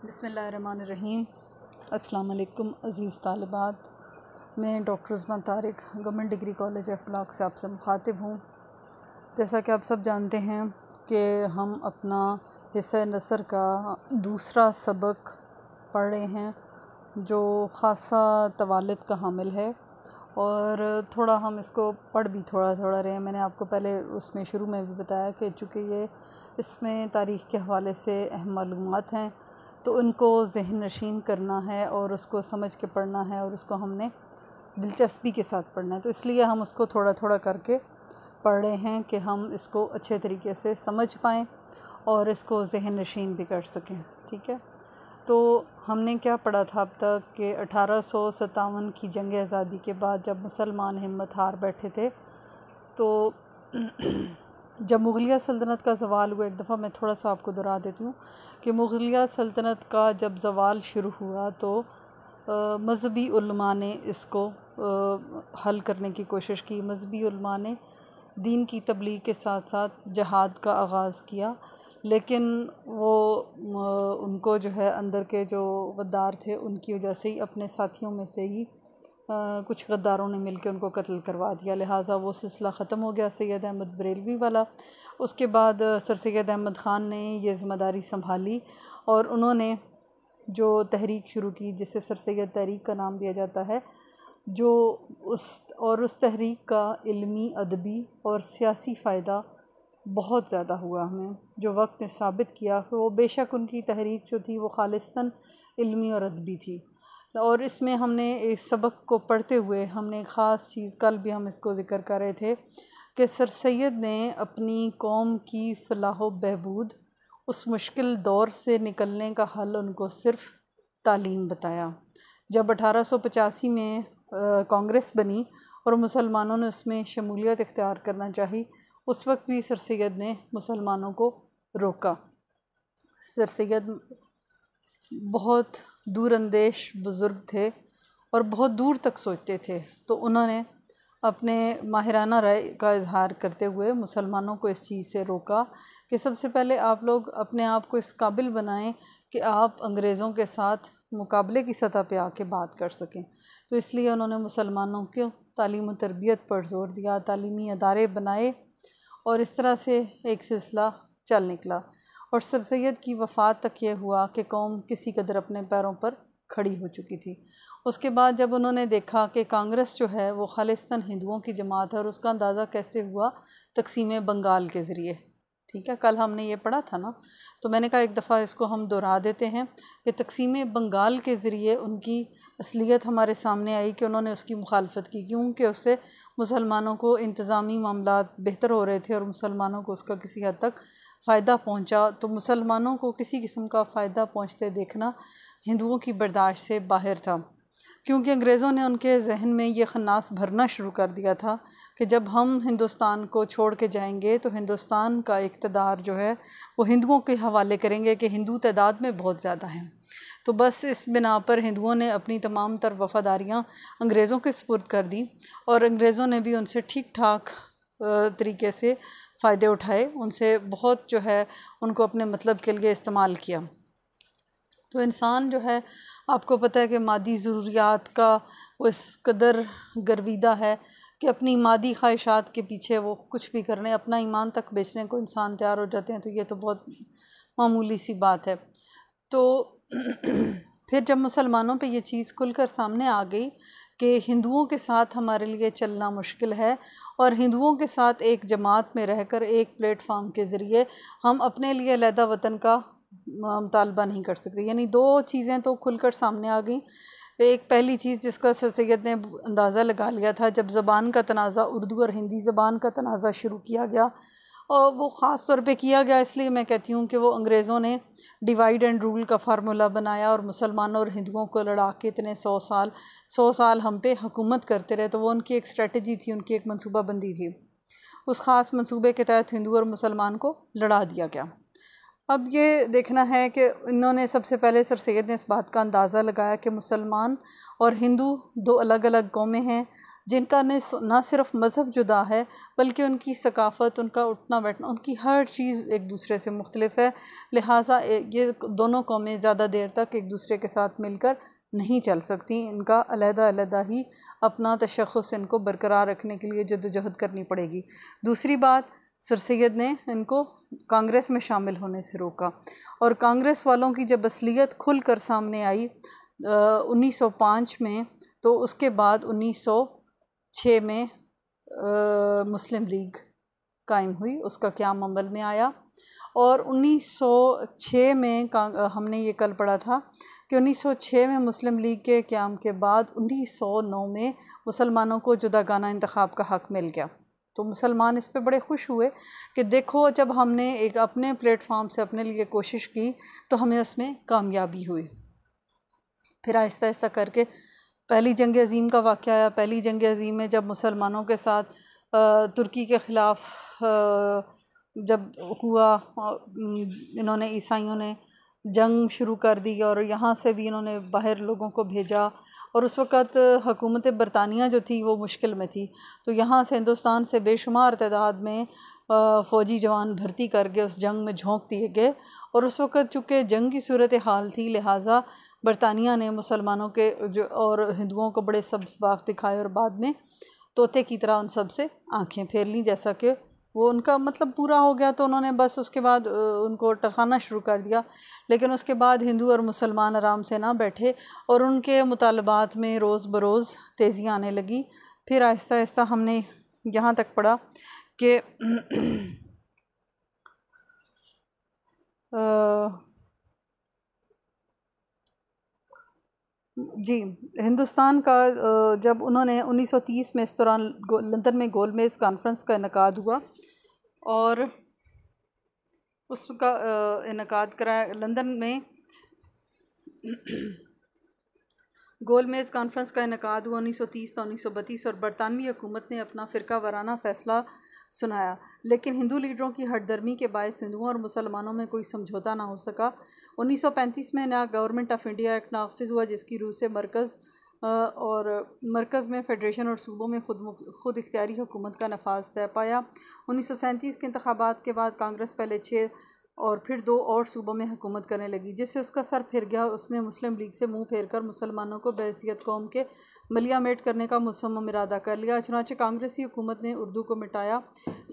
बिस्मिल्लाहिर्रहमानिर्रहीम। अस्सलाम वालेकुम अज़ीज़ तालिबात। मैं doctor Usma Tariq government degree college of ब्लॉक से आपसे मुखातिब हूँ। जैसा कि आप सब जानते हैं कि हम अपना हिस्सा नसर का दूसरा सबक पढ़ रहे हैं जो ख़ासा तवालिद का हामिल है, और थोड़ा हम इसको पढ़ भी थोड़ा रहे हैं। मैंने आपको पहले उसमें शुरू में भी बताया कि चूँकि ये इसमें तारीख़ के हवाले से अहम मालूमात हैं तो उनको ज़हन नशीन करना है और उसको समझ के पढ़ना है, और उसको हमने दिलचस्पी के साथ पढ़ना है। तो इसलिए हम उसको थोड़ा करके पढ़ रहे हैं कि हम इसको अच्छे तरीके से समझ पाएँ और इसको ज़हन नशीन भी कर सकें। ठीक है, तो हमने क्या पढ़ा था अब तक कि 1857 की जंग आज़ादी के बाद जब मुसलमान हिम्मत हार बैठे थे, तो जब मुग़लिया सल्तनत का ज़वाल हुआ, एक दफ़ा मैं थोड़ा सा आपको दोहरा देती हूँ कि मुग़लिया सल्तनत का जब ज़वाल शुरू हुआ तो मज़हबी उलमा ने इसको हल करने की कोशिश की। मज़हबी उलमा ने दीन की तबलीग के साथ साथ जहाद का आगाज़ किया, लेकिन वो उनको जो है अंदर के जो गद्दार थे उनकी वजह से ही, अपने साथियों में से ही कुछ गद्दारों ने मिलकर उनको कत्ल करवा दिया। लिहाजा वो सिलसिला ख़त्म हो गया सैयद अहमद बरेलवी वाला। उसके बाद सर सैयद अहमद ख़ान ने ये ज़िम्मेदारी संभाली और उन्होंने जो तहरीक शुरू की जिसे सर सैयद तहरीक का नाम दिया जाता है, जो उस तहरीक का इल्मी, अदबी और सियासी फ़ायदा बहुत ज़्यादा हुआ हमें। जो वक्त ने साबित किया वो बेशक उनकी तहरीक जो थी वो खालिस्तन इल्मी और अदबी थी, और इसमें हमने इस सबक को पढ़ते हुए हमने एक ख़ास चीज़, कल भी हम इसको ज़िक्र कर रहे थे कि सर सैयद ने अपनी कौम की फ़लाह व बहबूद, उस मुश्किल दौर से निकलने का हल उनको सिर्फ़ तालीम बताया। जब 1885 में कांग्रेस बनी और मुसलमानों ने उसमें शमूलियत इख्तियार करना चाही, उस वक्त भी सर सैयद ने मुसलमानों को रोका। सर सैयद बहुत दूरअंदेश बुज़ुर्ग थे और बहुत दूर तक सोचते थे, तो उन्होंने अपने माहिराना राय का इजहार करते हुए मुसलमानों को इस चीज़ से रोका कि सबसे पहले आप लोग अपने आप को इस काबिल बनाएं कि आप अंग्रेज़ों के साथ मुकाबले की सतह पे आके बात कर सकें। तो इसलिए उन्होंने मुसलमानों को तालीम व तरबियत पर ज़ोर दिया, तालीमी अदारे बनाए, और इस तरह से एक सिलसिला चल निकला। और सर सैयद की वफ़ात तक ये हुआ कि कौम किसी कदर अपने पैरों पर खड़ी हो चुकी थी। उसके बाद जब उन्होंने देखा कि कांग्रेस जो है वो खालिस्तान हिंदुओं की जमात है, और उसका अंदाज़ा कैसे हुआ, तकसीम बंगाल के ज़रिए। ठीक है, कल हमने ये पढ़ा था ना, तो मैंने कहा एक दफ़ा इसको हम दोहरा देते हैं कि तकसीम बंगाल के ज़रिए उनकी असलियत हमारे सामने आई कि उन्होंने उसकी मुखालफत की, क्योंकि उससे मुसलमानों को इंतज़ामी मामलात बेहतर हो रहे थे और मुसलमानों को उसका किसी हद तक फ़ायदा पहुंचा। तो मुसलमानों को किसी किस्म का फ़ायदा पहुंचते देखना हिंदुओं की बर्दाश्त से बाहर था, क्योंकि अंग्रेज़ों ने उनके जहन में ये खन्नास भरना शुरू कर दिया था कि जब हम हिंदुस्तान को छोड़ के जाएंगे तो हिंदुस्तान का इक़्तिदार जो है वो हिंदुओं के हवाले करेंगे कि हिंदू तादाद में बहुत ज़्यादा हैं। तो बस इस बिना पर हिंदुओं ने अपनी तमाम तर वफ़ादारियाँ अंग्रेज़ों के सुपुर्द कर दी, और अंग्रेज़ों ने भी उनसे ठीक ठाक तरीके से फ़ायदे उठाए, उनसे बहुत जो है उनको अपने मतलब के लिए इस्तेमाल किया। तो इंसान जो है, आपको पता है कि मादी ज़रूरियात का वो इस कदर गर्विदा है कि अपनी मादी ख्वाहिशात के पीछे वो कुछ भी करने, अपना ईमान तक बेचने को इंसान तैयार हो जाते हैं। तो ये तो बहुत मामूली सी बात है। तो फिर जब मुसलमानों पे ये चीज़ खुलकर सामने आ गई कि हिंदुओं के साथ हमारे लिए चलना मुश्किल है, और हिंदुओं के साथ एक जमात में रहकर एक प्लेटफार्म के ज़रिए हम अपने लिए अलहदा वतन का मुतालबा नहीं कर सकते। यानी दो चीज़ें तो खुलकर सामने आ गई। एक पहली चीज़ जिसका सर सैयद ने अंदाज़ा लगा लिया था, जब ज़बान का तनाज़ा, उर्दू और हिंदी ज़बान का तनाज़ा शुरू किया गया, और वो ख़ास तौर पे किया गया इसलिए मैं कहती हूँ कि वो अंग्रेज़ों ने डिवाइड एंड रूल का फार्मूला बनाया और मुसलमानों और हिंदुओं को लड़ा के इतने 100 साल हम पे हुकूमत करते रहे। तो वो उनकी एक स्ट्रेटजी थी, उनकी एक मनसूबाबंदी थी। उस ख़ास मनसूबे के तहत हिंदू और मुसलमान को लड़ा दिया गया। अब ये देखना है कि इन्होंने सबसे पहले सर सैयद ने इस बात का अंदाज़ा लगाया कि मुसलमान और हिंदू दो अलग अलग कौमें हैं, जिनका ना सिर्फ मज़हब जुदा है बल्कि उनकी सकाफ़त, उनका उठना बैठना, उनकी हर चीज़ एक दूसरे से मुख्तलिफ है। लिहाजा ये दोनों कौमें ज़्यादा देर तक एक दूसरे के साथ मिलकर नहीं चल सकती। इनका अलग-अलग ही अपना तशख़्ख़ुस इनको बरकरार रखने के लिए जद्दोजहद करनी पड़ेगी। दूसरी बात, सर सैयद ने इनको कांग्रेस में शामिल होने से रोका और कांग्रेस वालों की जब असलियत खुल कर सामने आई 1905 में, तो उसके बाद 1906 में मुस्लिम लीग कायम हुई, उसका क़याम अमल में आया। और 1906 में हमने ये कल पढ़ा था कि 1906 में मुस्लिम लीग के क़याम के बाद 1909 में मुसलमानों को जुदागाना इंतखाब का हक़ मिल गया। तो मुसलमान इस पे बड़े खुश हुए कि देखो, जब हमने एक अपने प्लेटफॉर्म से अपने लिए कोशिश की तो हमें उसमें कामयाबी हुई। फिर आहिस्ता आहिस्ता करके पहली जंग अज़ीम का वाक़या आया। पहली जंग अज़ीम में जब मुसलमानों के साथ तुर्की के ख़िलाफ़ जब हुआ, इन्होंने ईसाइयों ने जंग शुरू कर दी और यहाँ से भी इन्होंने बाहर लोगों को भेजा। और उस वक़्त हुकूमत बरतानिया जो थी वो मुश्किल में थी, तो यहाँ से हिंदुस्तान से बेशुमार तादाद में फ़ौजी जवान भर्ती करके उस जंग में झोंक दिए गए। और उस वक़्त चूँकि जंग की सूरत हाल थी, लिहाजा बरतानिया ने मुसलमानों के और हिंदुओं को बड़े सब्ज़बाग़ दिखाए और बाद में तोते की तरह उन सब से आँखें फेर लीं। जैसा कि वो उनका मतलब पूरा हो गया तो उन्होंने बस उसके बाद उनको टरखाना शुरू कर दिया। लेकिन उसके बाद हिंदू और मुसलमान आराम से ना बैठे और उनके मुतालबात में रोज़ बरोज़ तेज़ी आने लगी। फिर आहिस्ता आहिस्ता हमने यहाँ तक पढ़ा कि जी, हिंदुस्तान का जब उन्होंने 1930 में इस दौरान लंदन में गोलमेज़ कॉन्फ्रेंस का इनेकाद हुआ और उसका इनेकाद कराया लंदन में। गोलमेज़ कॉन्फ्रेंस का इनेकाद हुआ 1930 से 1932 और बरतानवी हुकूमत ने अपना फ़िरका वाराना फ़ैसला सुनाया। लेकिन हिंदू लीडरों की हठधर्मी के बायस हिंदुओं और मुसलमानों में कोई समझौता ना हो सका। 1935 में नया गवर्नमेंट ऑफ इंडिया एक्ट नाफिज हुआ, जिसकी रूह से मरकज़ में फ़ेडरेशन और सूबों में खुद इख्तियारी हुकूमत का नफाज तय पाया। 1937 के इंतखाबात के बाद कांग्रेस पहले 6 और फिर 2 और सूबों में हुकूमत करने लगी, जिससे उसका सर फिर गया। उसने मुस्लिम लीग से मुँह फेर कर मुसलमानों को बहैसियत कौम के मलियामेट करने का मुसम्मम इरादा कर लिया। चुनांचे कांग्रेसी हुकूमत ने उर्दू को मिटाया,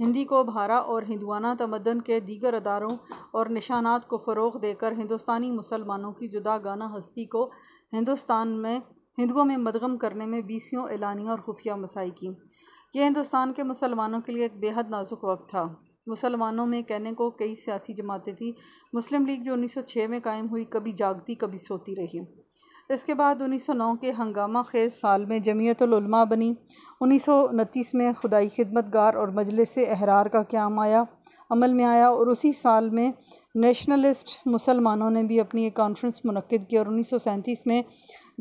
हिंदी को उभारा और हिंदुआना तमद्दन के दीगर अदारों और निशानात को फ़रोग़ देकर हिंदुस्तानी मुसलमानों की जुदागाना हस्ती को हिंदुओं में मदगम करने में बीसियों एलानिया और खुफिया मसाई की। यह हिंदुस्तान के मुसलमानों के लिए एक बेहद नाजुक वक्त था। मुसलमानों में कहने को कई सियासी जमातें थीं। मुस्लिम लीग जो 1906 में कायम हुई, कभी जागती कभी सोती रही। इसके बाद 1909 के हंगामा खेज़ साल में जमीयतुल उलमा बनी। 1929 में खुदाई खिदमतगार और मजलिस अहरार का क़याम अमल में आया और उसी साल में नेशनलिस्ट मुसलमानों ने भी अपनी एक कॉन्फ्रेंस मुनक्किद की। और 1937 में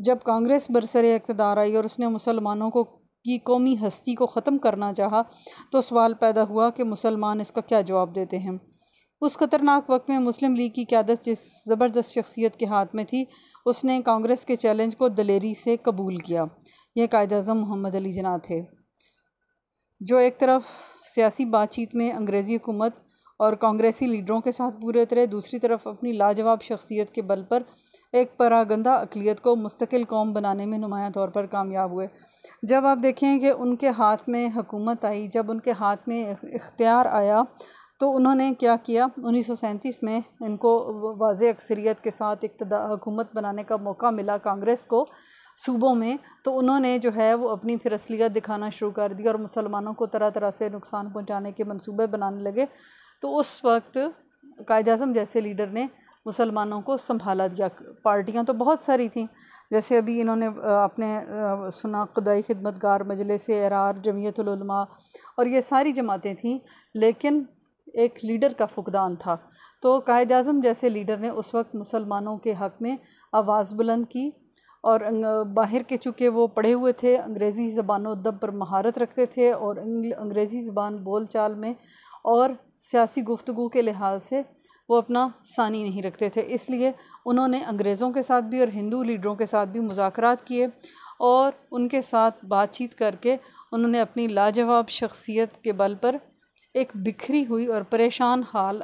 जब कांग्रेस बरसरे इक़्तिदार आई और उसने मुसलमानों की कौमी हस्ती को ख़त्म करना चाहा, तो सवाल पैदा हुआ कि मुसलमान इसका क्या जवाब देते हैं। उस ख़तरनाक वक्त में मुस्लिम लीग की क़यादत जिस ज़बरदस्त शख्सियत के हाथ में थी, उसने कांग्रेस के चैलेंज को दलेरी से कबूल किया। यह कायद-ए-आज़म मोहम्मद अली जिन्ना थे, जो एक तरफ सियासी बातचीत में अंग्रेज़ी हुकूमत और कांग्रेसी लीडरों के साथ पूरे उतरे, दूसरी तरफ अपनी लाजवाब शख्सियत के बल पर एक परागंदा अक़लियत को मुस्तकिल कौम बनाने में नुमायाँ तौर पर कामयाब हुए। जब आप देखें कि उनके हाथ में हुकूमत आई, जब उनके हाथ में इख्तियार आया, तो उन्होंने क्या किया, 1937 में इनको वाज़े अक्सरियत के साथ हुकूमत बनाने का मौका मिला कांग्रेस को सूबों में, तो उन्होंने जो है वो अपनी फिर असलियत दिखाना शुरू कर दी और मुसलमानों को तरह तरह से नुकसान पहुंचाने के मंसूबे बनाने लगे। तो उस वक्त कायद-ए-आज़म जैसे लीडर ने मुसलमानों को संभाला दिया। पार्टियां तो बहुत सारी थीं, जैसे अभी इन्होंने अपने सुना खुदाई खिदमतगार, मजलिस अहरार, जमीयतुल उलमा और ये सारी जमातें थीं, लेकिन एक लीडर का फुकदान था। तो कायद-ए-आज़म जैसे लीडर ने उस वक्त मुसलमानों के हक़ में आवाज़ बुलंद की और बाहर के चूँकि वो पढ़े हुए थे, अंग्रेज़ी ज़बान-ओ-अदब पर महारत रखते थे और अंग्रेज़ी ज़बान बोल चाल में और सियासी गुफ्तगू के लिहाज से वो अपना सानी नहीं रखते थे। इसलिए उन्होंने अंग्रेज़ों के साथ भी और हिंदू लीडरों के साथ भी मुज़ाकरात किए और उनके साथ बातचीत करके उन्होंने अपनी लाजवाब शख्सियत के बल पर एक बिखरी हुई और परेशान हाल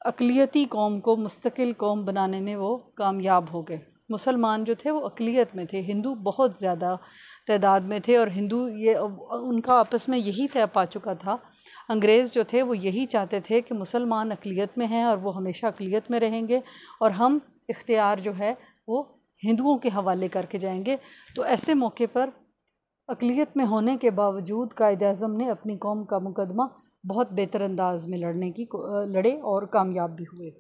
अक़लियती कौम को मुस्तकिल कौम बनाने में वो कामयाब हो गए। मुसलमान जो थे वो अक़लियत में थे, हिंदू बहुत ज़्यादा तादाद में थे और हिंदू ये उनका आपस में यही तय पा चुका था। अंग्रेज़ जो थे वो यही चाहते थे कि मुसलमान अक़लियत में हैं और वो हमेशा अक़लियत में रहेंगे और हम इख्तियार जो है वो हिंदुओं के हवाले करके जाएंगे। तो ऐसे मौके पर अक़लियत में होने के बावजूद कायद-ए-आज़म ने अपनी कौम का मुकदमा बहुत बेहतर अंदाज में लड़े और कामयाब भी हुए।